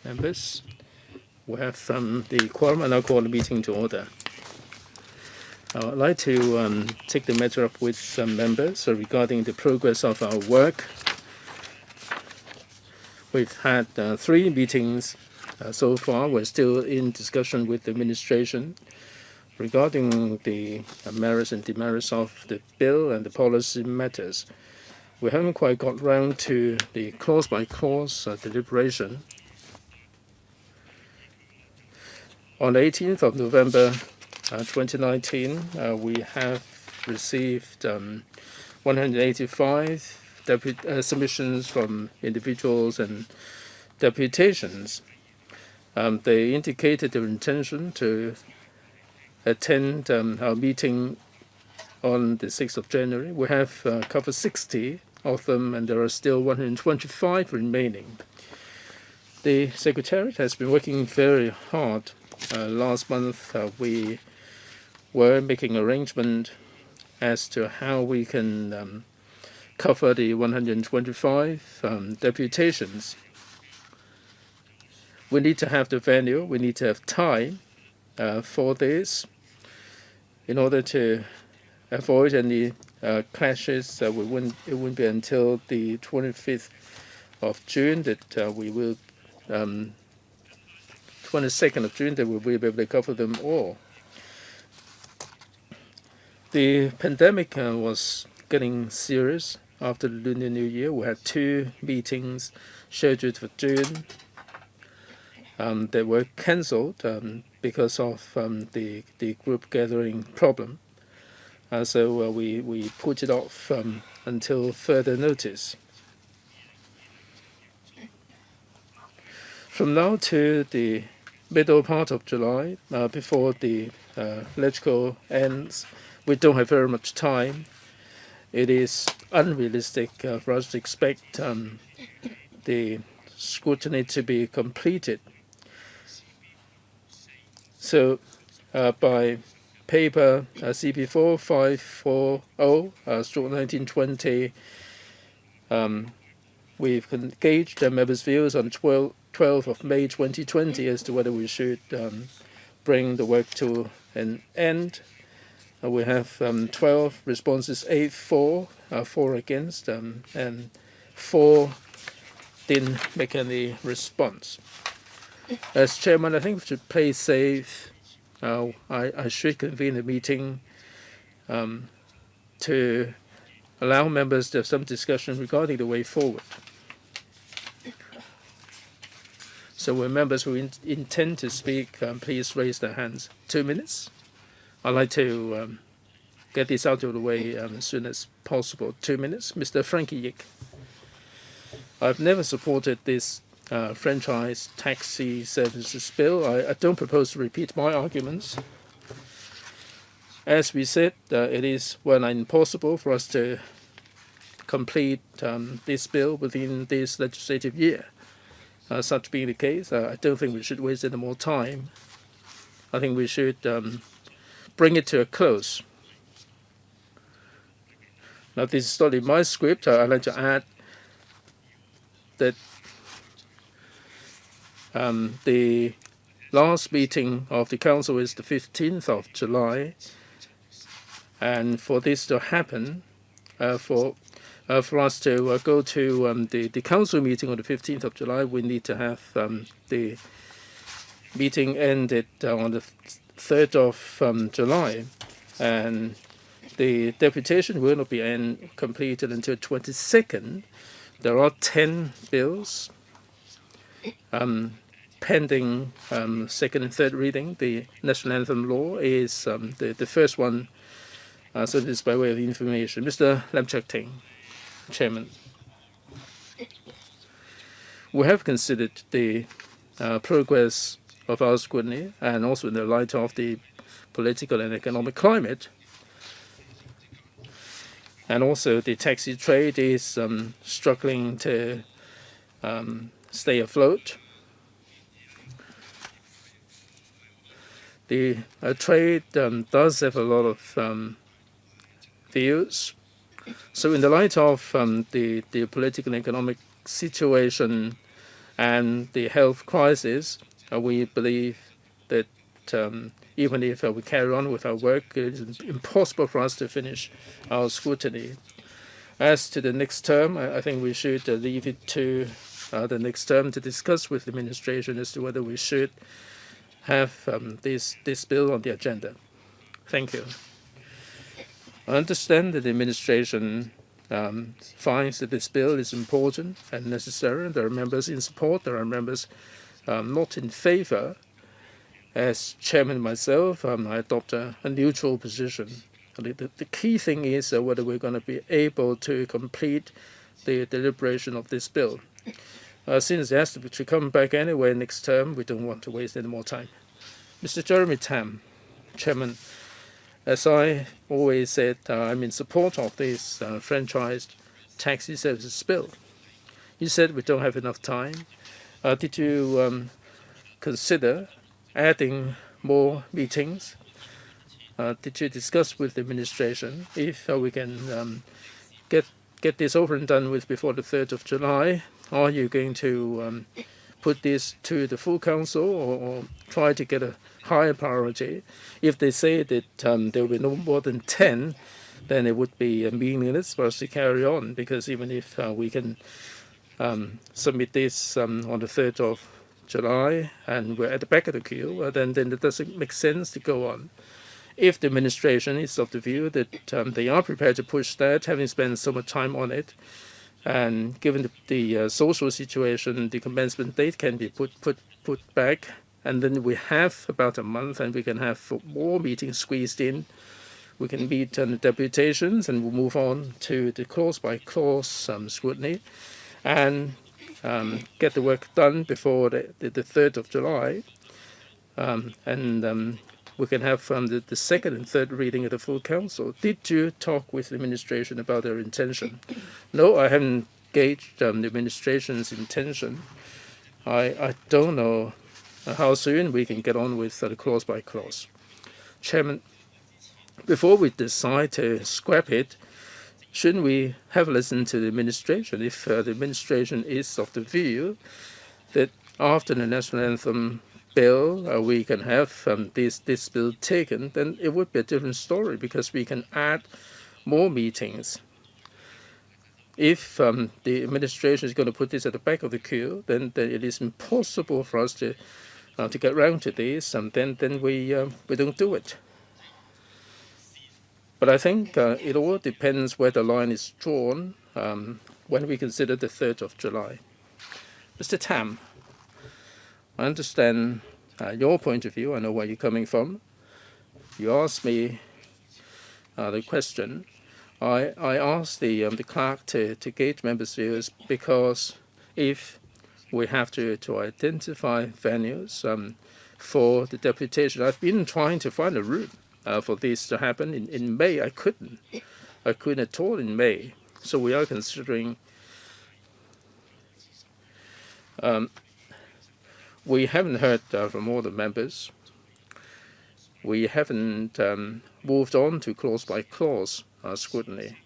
Members, we have the quorum and I'll call the meeting to order. I would like to take the matter up with some members regarding the progress of our work. We've had 3 meetings so far. We're still in discussion with the administration regarding the merits and demerits of the bill and the policy matters. We haven't quite got round to the clause-by-clause deliberation. On the 18th of November 2019, we have received 185 submissions from individuals and deputations. They indicated their intention to attend our meeting on the 6th of January. We have covered 60 of them, and there are still 125 remaining. The Secretariat has been working very hard. Last month, we were making arrangement as to how we can cover the 125 deputations. We need to have the venue. We need to have time for this in order to avoid any clashes. It wouldn't be until the 25th of June that we will 22nd of June that we will be able to cover them all. The pandemic was getting serious after the Lunar New Year. We had 2 meetings scheduled for June that were cancelled because of the group gathering problem. So we put it off until further notice. From now to the middle part of July, before the LegCo ends, we don't have very much time. It is unrealistic for us to expect the scrutiny to be completed. So by paper CP4 540/1920, we've engaged members' views on 12th of May 2020 as to whether we should bring the work to an end. We have 12 responses, 8 for, 4 against, and 4 didn't make any response. As chairman, I think we should play safe. I should convene a meeting to allow members to have some discussion regarding the way forward. So when members who intend to speak, please raise their hands. 2 minutes. I'd like to get this out of the way as soon as possible. 2 minutes. Mr. Frankie Yik. I've never supported this franchise taxi services bill. I don't propose to repeat my arguments. As we said, it is well nigh impossible for us to complete this bill within this legislative year. Such being the case, I don't think we should waste any more time. I think we should bring it to a close. Now, this is not in my script. I'd like to add that the last meeting of the Council is the 15th of July, and for this to happen, for us to go to the Council meeting on the 15th of July, we need to have the meeting ended on the 3rd of July, and the deputation will not be completed until 22nd. There are 10 bills pending second and third reading. The National Anthem law is the first one, so this is by way of information. Mr. Lam Cheuk Ting, Chairman. We have considered the progress of our scrutiny, and also in the light of the political and economic climate. And also the taxi trade is struggling to stay afloat. The trade does have a lot of views. So in the light of the political and economic situation and the health crisis, we believe that even if we carry on with our work, it is impossible for us to finish our scrutiny. As to the next term, I think we should leave it to the next term to discuss with the administration as to whether we should have this bill on the agenda. Thank you. I understand that the administration finds that this bill is important and necessary. There are members in support. There are members not in favor. As chairman myself, I adopt a neutral position. The key thing is whether we're going to be able to complete the deliberation of this bill. Since it has to come back anyway next term, we don't want to waste any more time. Mr. Jeremy Tam, Chairman, as I always said, I'm in support of this franchised taxi services bill. You said we don't have enough time. Did you consider adding more meetings? Did you discuss with the administration if we can get this over and done with before the 3rd of July? Are you going to put this to the full council or try to get a higher priority? If they say that there will be no more than 10, then it would be meaningless for us to carry on, because even if we can submit this on the 3rd of July and we're at the back of the queue, then it doesn't make sense to go on. If the administration is of the view that they are prepared to push that, having spent so much time on it, and given the social situation, the commencement date can be put back, and then we have about a month, and we can have more meetings squeezed in. We can meet on the deputations, and we'll move on to the clause-by-clause scrutiny, and get the work done before the 3rd of July, and we can have the second and third reading of the full council. Did you talk with the administration about their intention? No, I haven't gauged the administration's intention. I don't know how soon we can get on with the clause by clause. Chairman, before we decide to scrap it, shouldn't we have listened to the administration? If the administration is of the view that after the national anthem bill we can have this bill taken, then it would be a different story, because we can add more meetings. If the administration is going to put this at the back of the queue, then it is impossible for us to get round to this, and then we don't do it. But I think it all depends where the line is drawn when we consider the 3rd of July. Mr. Tam, I understand your point of view. I know where you're coming from. You asked me the question. I asked the clerk to gauge members' views, because if we have to identify venues for the deputation, I've been trying to find a route for this to happen. In May, I couldn't at all in May. So we are considering. We haven't heard from all the members. We haven't moved on to clause-by-clause scrutiny.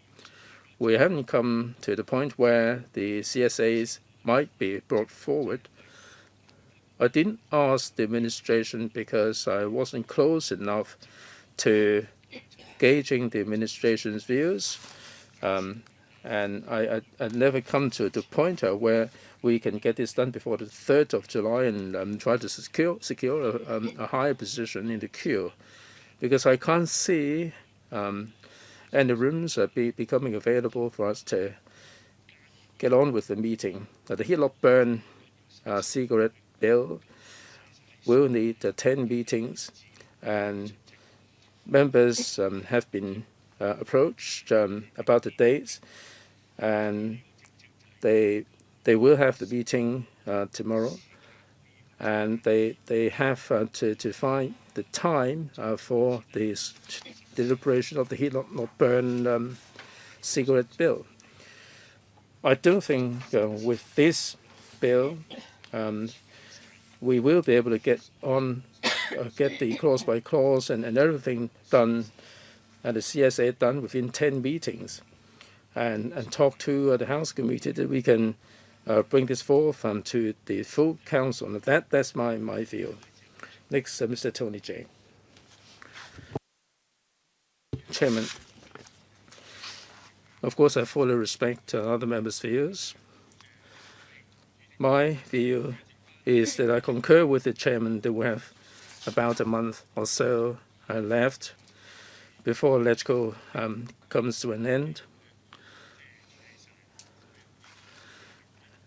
We haven't come to the point where the CSAs might be brought forward. I didn't ask the administration because I wasn't close enough to gauging the administration's views, and I never come to the point where we can get this done before the 3rd of July and try to secure a higher position in the queue, because I can't see any rooms becoming available for us to get on with the meeting. The heat-not-burn cigarette bill will need 10 meetings, and members have been approached about the dates, and they will have the meeting tomorrow, and they have to find the time for the deliberation of the heat-not-burn cigarette bill. I don't think with this bill we will be able to get the clause by clause and everything done, and the CSA done within 10 meetings, and talk to the House Committee that we can bring this forth to the full council. That's my view. Next, Mr. Tony Jay. Chairman, of course, I fully respect other members' views. My view is that I concur with the chairman that we have about a month or so left before LegCo comes to an end.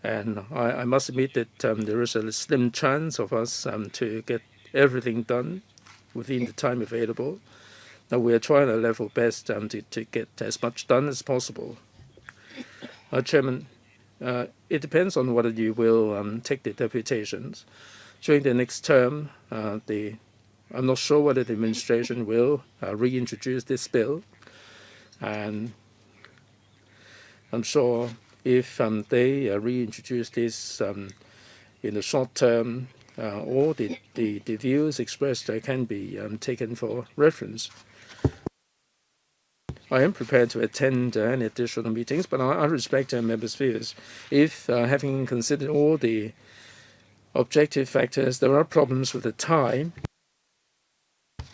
And I must admit that there is a slim chance of us to get everything done within the time available. Now we are trying our level best to get as much done as possible. Chairman, it depends on whether you will take the deputations. During the next term, I'm not sure whether the administration will reintroduce this bill. And I'm sure if they reintroduce this in the short term, all the views expressed can be taken for reference. I am prepared to attend any additional meetings, but I respect members' views. If, having considered all the objective factors, there are problems with the time,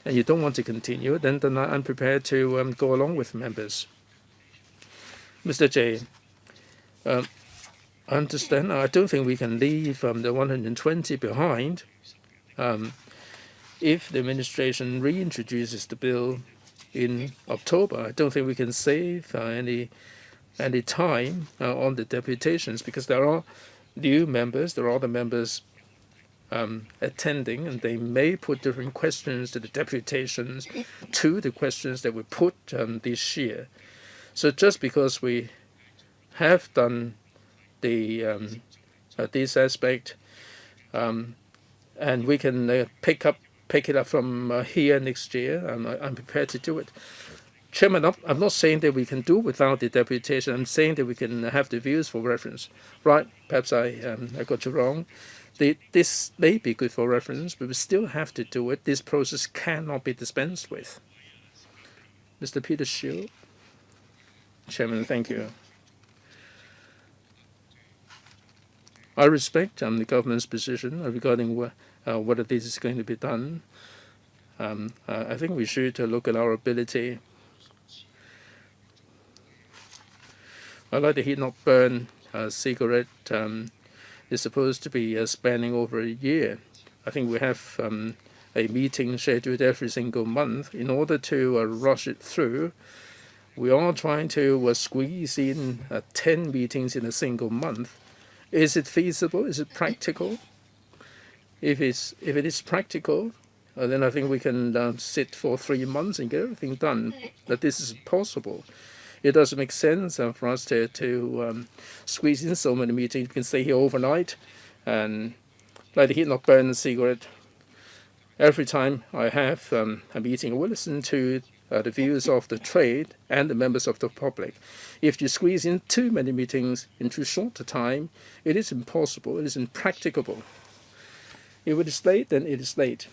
and you don't want to continue, then I'm prepared to go along with members. Mr. Jay, I understand. I don't think we can leave the 120 behind. If the administration reintroduces the bill in October, I don't think we can save any time on the deputations, because there are new members, there are other members attending, and they may put different questions to the deputations to the questions that we put this year. So just because we have done the this aspect, and we can pick it up from here next year, I'm prepared to do it. Chairman, I'm not saying that we can do without the deputation. I'm saying that we can have the views for reference. Right? Perhaps I got you wrong. This may be good for reference, but we still have to do it. This process cannot be dispensed with. Mr. Peter Shiu. Chairman, thank you. I respect the government's position regarding whether this is going to be done. I think we should look at our ability. I like the heat-not-burn cigarette is supposed to be spanning over a year. I think we have a meeting scheduled every single month. In order to rush it through, we are trying to squeeze in 10 meetings in a single month. Is it feasible? Is it practical? If it is practical, then I think we can sit for 3 months and get everything done. That this is possible. It doesn't make sense for us to squeeze in so many meetings. We can stay here overnight, and like the heat-not-burn cigarette. Every time I have a meeting, I will listen to the views of the trade and the members of the public. If you squeeze in too many meetings in too short a time, it is impossible. It is impracticable. If it is late, then it is late.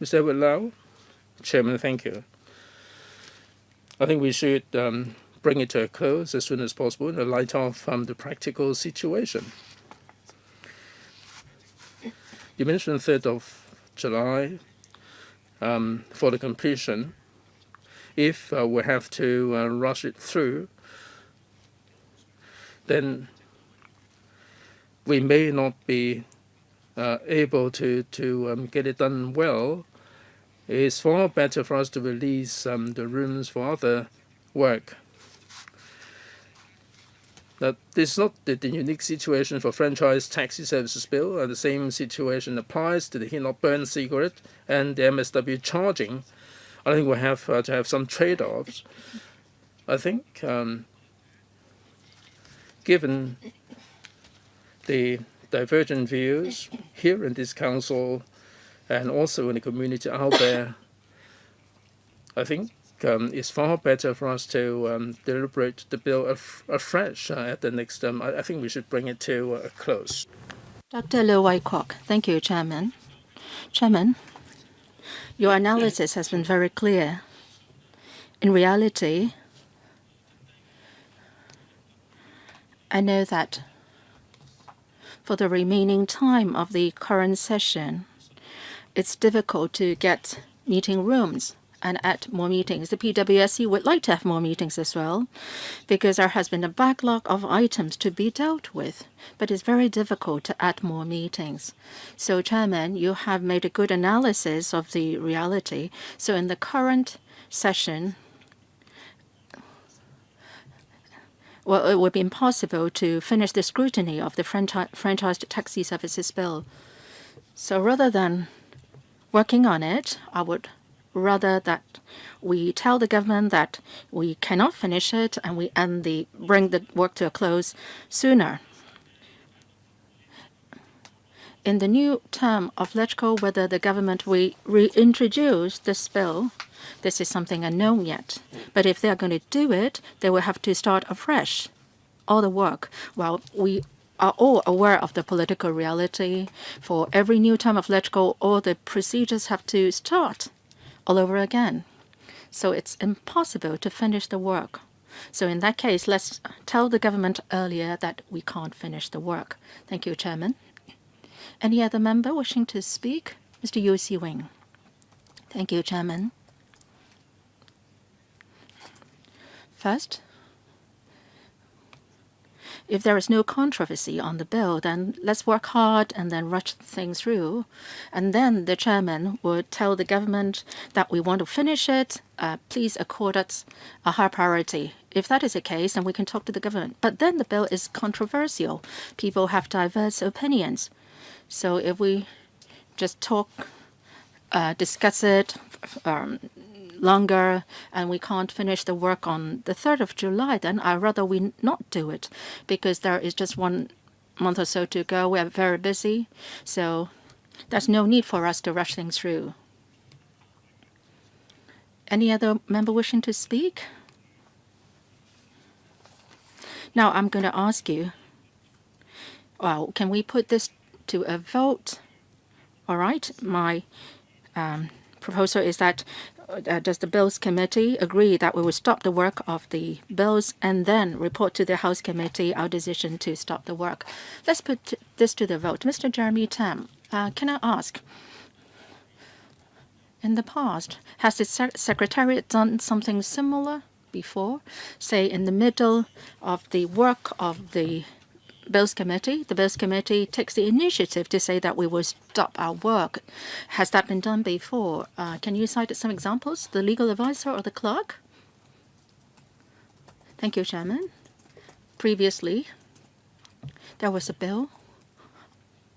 Mr. Edward Lau, Chairman, thank you. I think we should bring it to a close as soon as possible in the light of the practical situation. You mentioned 3rd of July for the completion. If we have to rush it through, then we may not be able to get it done well. It's far better for us to release the rooms for other work. Now, this is not the unique situation for franchise taxi services bill. The same situation applies to the heat-not-burn cigarette and the MSW charging. I think we have to have some trade-offs. I think given the divergent views here in this council and also in the community out there, I think it's far better for us to deliberate the bill afresh at the next term. I think we should bring it to a close. Dr. Liu Wai-kwok. Thank you, Chairman. Chairman, your analysis has been very clear. In reality, I know that for the remaining time of the current session, it's difficult to get meeting rooms and add more meetings. The PWSC would like to have more meetings as well because there has been a backlog of items to be dealt with, but it's very difficult to add more meetings. So, Chairman, you have made a good analysis of the reality. So in the current session, well, it would be impossible to finish the scrutiny of the franchised taxi services bill. So rather than working on it, I would rather that we tell the government that we cannot finish it and we bring the work to a close sooner. In the new term of LegCo, whether the government will reintroduce this bill, this is something unknown yet. But if they are going to do it, they will have to start afresh all the work. Well, we are all aware of the political reality. For every new term of LegCo, all the procedures have to start all over again. So it's impossible to finish the work. So in that case, let's tell the government earlier that we can't finish the work. Thank you, Chairman. Any other member wishing to speak? Mr. Yu Si-wing. Thank you, Chairman. First, if there is no controversy on the bill, then let's work hard and then rush things through. And then the chairman would tell the government that we want to finish it. Please accord us a high priority. If that is the case, then we can talk to the government. But then the bill is controversial. People have diverse opinions. So if we just discuss it longer and we can't finish the work on the 3rd of July, then I'd rather we not do it because there is just 1 month or so to go. We're very busy. So there's no need for us to rush things through. Any other member wishing to speak? Now I'm going to ask you, well, can we put this to a vote? All right. My proposal is that does the Bills Committee agree that we will stop the work of the bills and then report to the House Committee our decision to stop the work? Let's put this to the vote. Mr. Jeremy Tam, can I ask, in the past, has the Secretariat done something similar before? Say in the middle of the work of the Bills Committee, the Bills Committee takes the initiative to say that we will stop our work. Has that been done before? Can you cite some examples? The legal advisor or the clerk? Thank you, Chairman. Previously, there was a bill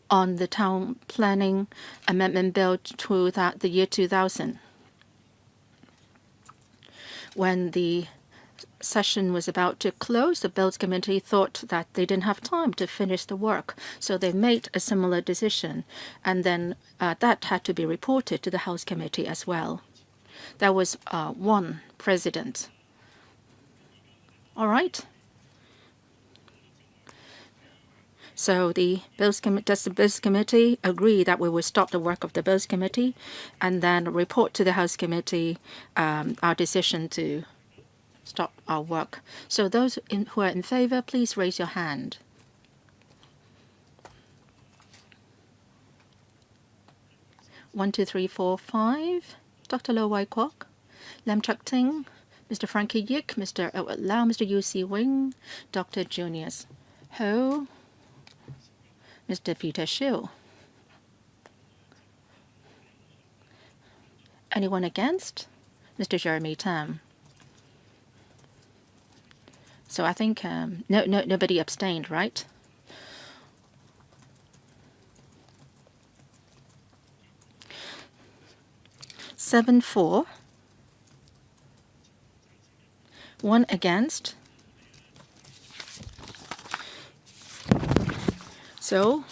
on the Town Planning Amendment Bill to the year 2000. When the session was about to close, the Bills Committee thought that they didn't have time to finish the work, so they made a similar decision, and then that had to be reported to the House Committee as well. There was one president. All right. So does the Bills Committee agree that we will stop the work of the Bills Committee and then report to the House Committee our decision to stop our work? So those who are in favor, please raise your hand. One, two, three, four, five. Dr. Low Wai Kwok, Lam Chuk Ting, Mr. Frankie Yik, Mr. Edward Lau, Mr. Yu Si-wing, Dr. Junius Ho, Mr. Peter Shiu. Anyone against? Mr. Jeremy Tam. So I think nobody abstained, right? Seven, 4. 1 against. So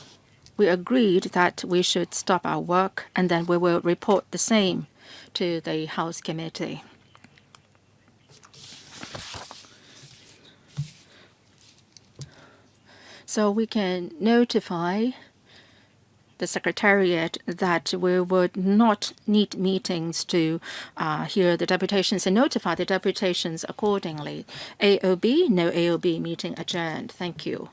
we agreed that we should stop our work and then we will report the same to the House Committee. So we can notify the Secretariat that we would not need meetings to hear the deputations and notify the deputations accordingly. AOB, no AOB, meeting adjourned. Thank you.